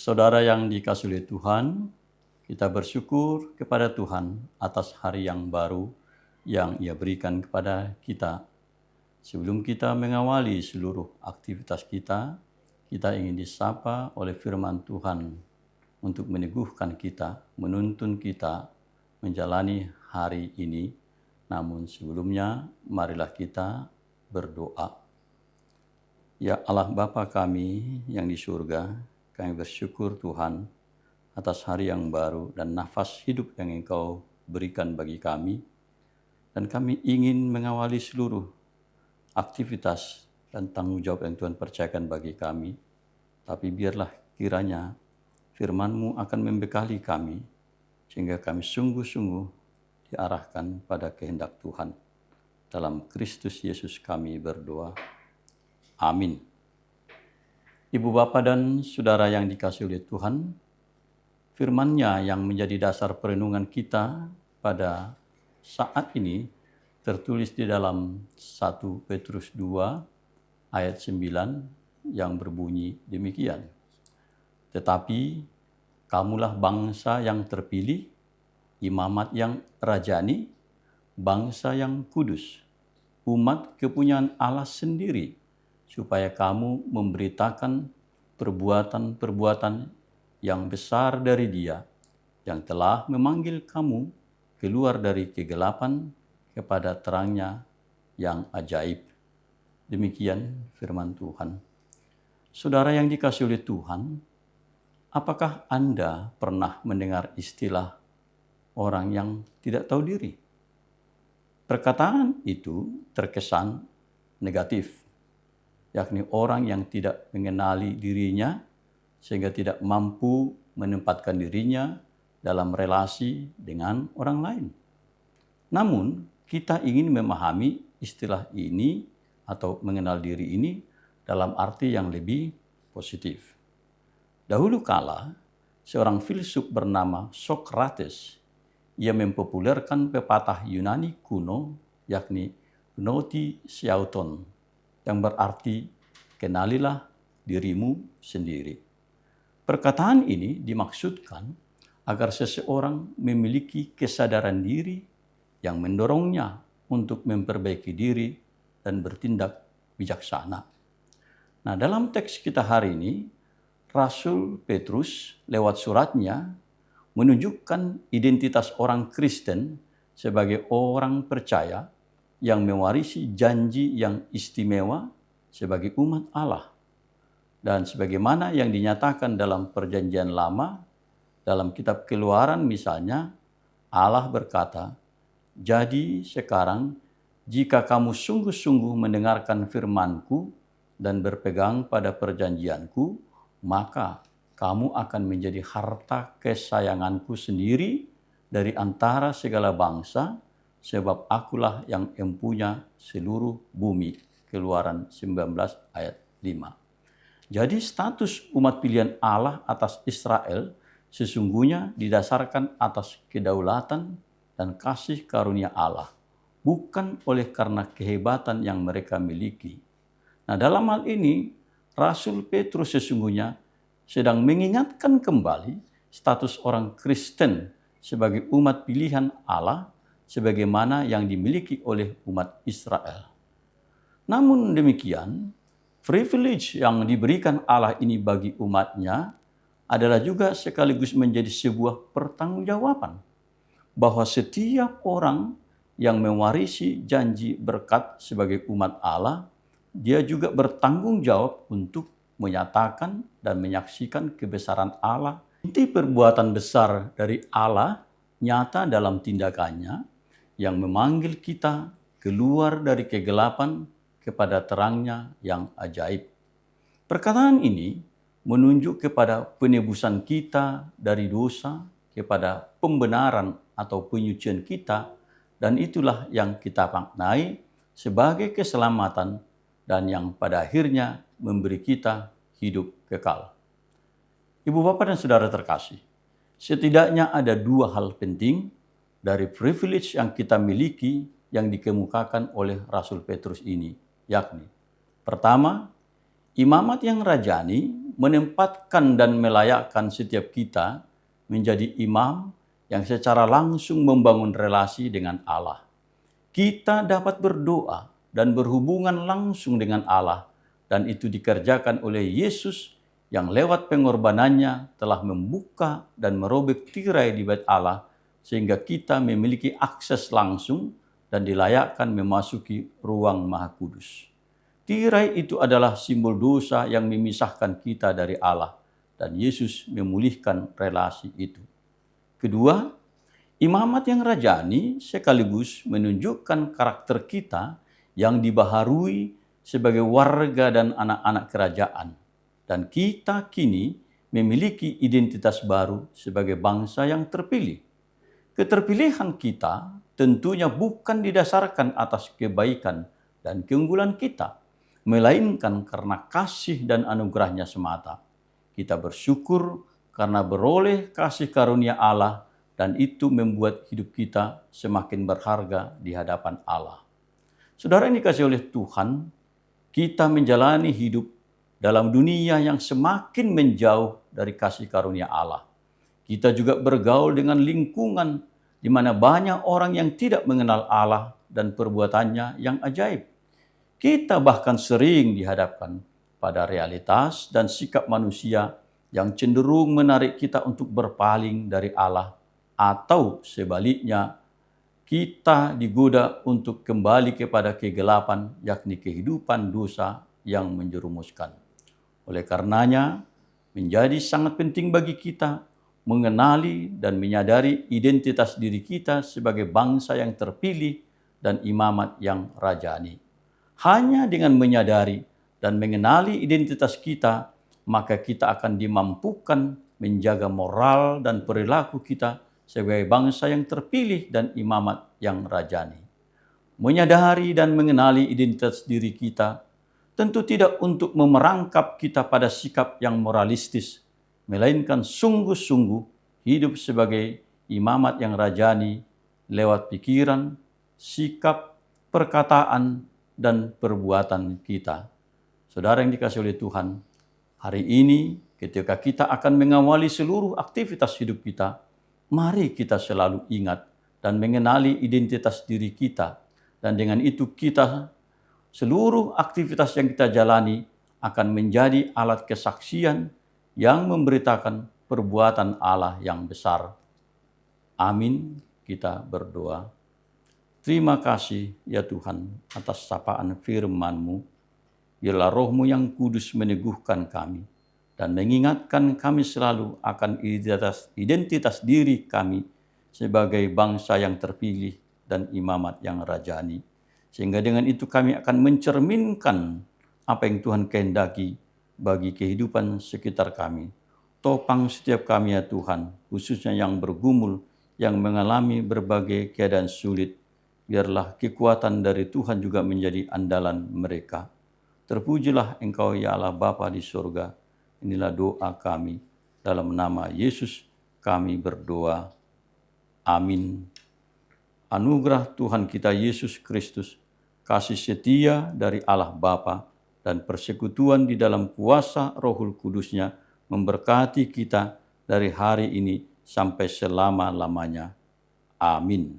Saudara yang dikasihi oleh Tuhan, kita bersyukur kepada Tuhan atas hari yang baru yang Ia berikan kepada kita. Sebelum kita mengawali seluruh aktivitas kita ingin disapa oleh firman Tuhan untuk meneguhkan kita, menuntun kita menjalani hari ini. Namun sebelumnya, marilah kita berdoa. Ya Allah Bapa kami yang di surga, kami bersyukur Tuhan atas hari yang baru dan nafas hidup yang Engkau berikan bagi kami. Dan kami ingin mengawali seluruh aktivitas dan tanggung jawab yang Tuhan percayakan bagi kami. Tapi biarlah kiranya firman-Mu akan membekali kami, sehingga kami sungguh-sungguh diarahkan pada kehendak Tuhan. Dalam Kristus Yesus kami berdoa. Amin. Ibu bapa dan saudara yang dikasihi oleh Tuhan, firman-Nya yang menjadi dasar perenungan kita pada saat ini tertulis di dalam 1 Petrus 2 ayat 9 yang berbunyi demikian. Tetapi kamulah bangsa yang terpilih, imamat yang rajani, bangsa yang kudus, umat kepunyaan Allah sendiri, supaya kamu memberitakan perbuatan-perbuatan yang besar dari Dia, yang telah memanggil kamu keluar dari kegelapan kepada terang-Nya yang ajaib. Demikian firman Tuhan. Saudara yang dikasihi oleh Tuhan, apakah Anda pernah mendengar istilah orang yang tidak tahu diri? Perkataan itu terkesan negatif, yakni orang yang tidak mengenali dirinya sehingga tidak mampu menempatkan dirinya dalam relasi dengan orang lain. Namun, kita ingin memahami istilah ini atau mengenal diri ini dalam arti yang lebih positif. Dahulu kala, seorang filsuf bernama Socrates, ia mempopulerkan pepatah Yunani kuno, yakni gnotisiauton, yang berarti kenalilah dirimu sendiri. Perkataan ini dimaksudkan agar seseorang memiliki kesadaran diri yang mendorongnya untuk memperbaiki diri dan bertindak bijaksana. Nah, dalam teks kita hari ini, Rasul Petrus lewat suratnya menunjukkan identitas orang Kristen sebagai orang percaya yang mewarisi janji yang istimewa sebagai umat Allah. Dan sebagaimana yang dinyatakan dalam Perjanjian Lama, dalam kitab Keluaran misalnya, Allah berkata, "Jadi sekarang jika kamu sungguh-sungguh mendengarkan firman-Ku dan berpegang pada perjanjian-Ku, maka kamu akan menjadi harta kesayangan-Ku sendiri dari antara segala bangsa, sebab akulah yang empunya seluruh bumi." Keluaran 19 ayat 5. Jadi status umat pilihan Allah atas Israel sesungguhnya didasarkan atas kedaulatan dan kasih karunia Allah, bukan oleh karena kehebatan yang mereka miliki. Nah, dalam hal ini, Rasul Petrus sesungguhnya sedang mengingatkan kembali status orang Kristen sebagai umat pilihan Allah sebagaimana yang dimiliki oleh umat Israel. Namun demikian, privilege yang diberikan Allah ini bagi umatnya adalah juga sekaligus menjadi sebuah pertanggungjawaban bahwa setiap orang yang mewarisi janji berkat sebagai umat Allah, dia juga bertanggung jawab untuk menyatakan dan menyaksikan kebesaran Allah. Inti perbuatan besar dari Allah nyata dalam tindakannya yang memanggil kita keluar dari kegelapan kepada terang-Nya yang ajaib. Perkataan ini menunjuk kepada penebusan kita dari dosa kepada pembenaran atau penyucian kita, dan itulah yang kita maknai sebagai keselamatan dan yang pada akhirnya memberi kita hidup kekal. Ibu bapak dan saudara terkasih, setidaknya ada dua hal penting dari privilege yang kita miliki yang dikemukakan oleh Rasul Petrus ini, yakni pertama, imamat yang rajani menempatkan dan melayakkan setiap kita menjadi imam yang secara langsung membangun relasi dengan Allah. Kita dapat berdoa dan berhubungan langsung dengan Allah, dan itu dikerjakan oleh Yesus yang lewat pengorbanannya telah membuka dan merobek tirai di bait Allah, sehingga kita memiliki akses langsung dan dilayakkan memasuki ruang Maha Kudus. Tirai itu adalah simbol dosa yang memisahkan kita dari Allah, dan Yesus memulihkan relasi itu. Kedua, imamat yang rajani sekaligus menunjukkan karakter kita yang dibaharui sebagai warga dan anak-anak kerajaan. Dan kita kini memiliki identitas baru sebagai bangsa yang terpilih. Keterpilihan kita tentunya bukan didasarkan atas kebaikan dan keunggulan kita, melainkan karena kasih dan anugerahnya semata. Kita bersyukur karena beroleh kasih karunia Allah, dan itu membuat hidup kita semakin berharga di hadapan Allah. Saudara yang dikasihi oleh Tuhan, kita menjalani hidup dalam dunia yang semakin menjauh dari kasih karunia Allah. Kita juga bergaul dengan lingkungan di mana banyak orang yang tidak mengenal Allah dan perbuatannya yang ajaib. Kita bahkan sering dihadapkan pada realitas dan sikap manusia yang cenderung menarik kita untuk berpaling dari Allah, atau sebaliknya, kita digoda untuk kembali kepada kegelapan, yakni kehidupan dosa yang menjerumuskan. Oleh karenanya, menjadi sangat penting bagi kita mengenali dan menyadari identitas diri kita sebagai bangsa yang terpilih dan imamat yang rajani. Hanya dengan menyadari dan mengenali identitas kita, maka kita akan dimampukan menjaga moral dan perilaku kita sebagai bangsa yang terpilih dan imamat yang rajani. Menyadari dan mengenali identitas diri kita tentu tidak untuk memerangkap kita pada sikap yang moralistis, melainkan sungguh-sungguh hidup sebagai imamat yang rajani lewat pikiran, sikap, perkataan, dan perbuatan kita. Saudara yang dikasihi oleh Tuhan, hari ini ketika kita akan mengawali seluruh aktivitas hidup kita, mari kita selalu ingat dan mengenali identitas diri kita. Dan dengan itu kita, seluruh aktivitas yang kita jalani akan menjadi alat kesaksian yang memberitakan perbuatan Allah yang besar. Amin. Kita berdoa. Terima kasih ya Tuhan atas sapaan firman-Mu. Biarlah Roh-Mu yang kudus meneguhkan kami dan mengingatkan kami selalu akan identitas diri kami sebagai bangsa yang terpilih dan imamat yang rajani. Sehingga dengan itu kami akan mencerminkan apa yang Tuhan kehendaki bagi kehidupan sekitar kami. Topang setiap kami ya Tuhan, khususnya yang bergumul, yang mengalami berbagai keadaan sulit. Biarlah kekuatan dari Tuhan juga menjadi andalan mereka. Terpujilah Engkau ya Allah Bapa di surga. Inilah doa kami. Dalam nama Yesus kami berdoa. Amin. Anugerah Tuhan kita Yesus Kristus, kasih setia dari Allah Bapa, dan persekutuan di dalam kuasa Rohul Kudus-Nya memberkati kita dari hari ini sampai selama-lamanya. Amin.